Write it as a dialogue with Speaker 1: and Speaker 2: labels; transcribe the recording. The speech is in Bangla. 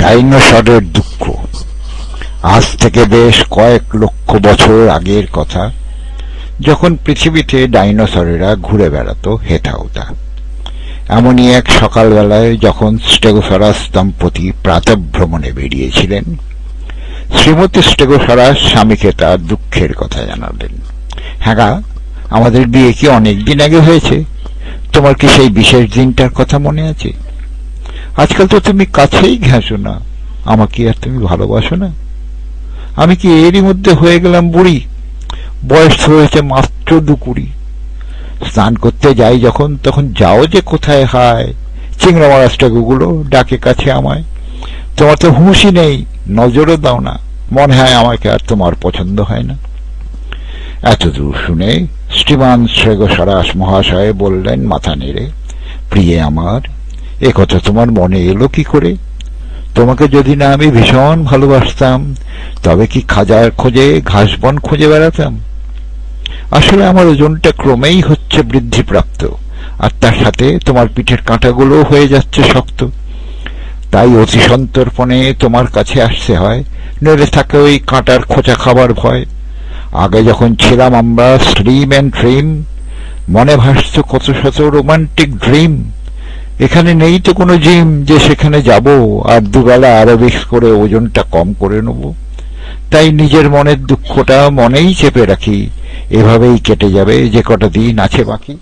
Speaker 1: ডাইনোসরের দুঃখ। আজ থেকে বেশ কয়েক লক্ষ বছর আগের কথা, যখন পৃথিবীতে ডাইনোসরেরা ঘুরে বেড়াতো হেথাউতা। এমনই এক সকালবেলায় যখন স্টেগোসরাস দম্পতি প্রাতঃভ্রমণে বেরিয়েছিলেন, শ্রীমতী স্টেগোসরাস স্বামীকে তার দুঃখের কথা জানালেন। হ্যাঁ, আমাদের বিয়ে কি অনেক দিন আগে হয়েছে? তোমার কি সেই বিশেষ দিনটার কথা মনে আছে? আজকাল তো তুমি কাছেই ঘেঁষো না, আমাকে আর তুমি ভালোবাসো না। আমি কি এরই মধ্যে হয়ে গেলাম বুড়ি? বয়স হয়েছে মাত্র 2-20। স্নান করতে যাই যখন, তখন যাও যে কোথায় হায় চিংড়া মারা স্টেগুগুলো ডাকে কাছে আমায়। তোমার তো হুঁশই নেই, নজরও দাও না। মনে হয় আমাকে আর তোমার পছন্দ হয় না। এতদূর শুনে শ্রীমান স্টেগোসরাস মহাশয় বললেন মাথা নেড়ে, প্রিয়ে আমার, এ কথা তোমার মনে এলো কি করে? তোমাকে যদি না আমি ভীষণ ভালোবাসতাম, তবে কি খাজার খোঁজে ঘাসবন খুঁজে বেড়াতাম? আসলে আমার ওজনটা ক্রমেই হচ্ছে বৃদ্ধিপ্রাপ্ত, আর তার সাথে তোমার পিঠের কাঁটাগুলো হয়ে যাচ্ছে শক্ত। তাই অতি সন্তর্পণে তোমার কাছে আসতে হয়, নইলে থাকে ওই কাঁটার খোঁচা খাবার ভয়। আগে যখন ছিলাম আমরা স্লিম অ্যান্ড ট্রিম, মনে ভাসত কত শত রোমান্টিক ড্রিম। এখানে নেই তো কোনো জিম যে সেখানে যাব আর দুবেলা অ্যারোবিক্স করে ওজনটা কম করে নেব। তাই নিজের মনের দুঃখটা মনেই চেপে রাখি, এভাবেই কেটে যাবে যে কটা দিন আছে বাকি।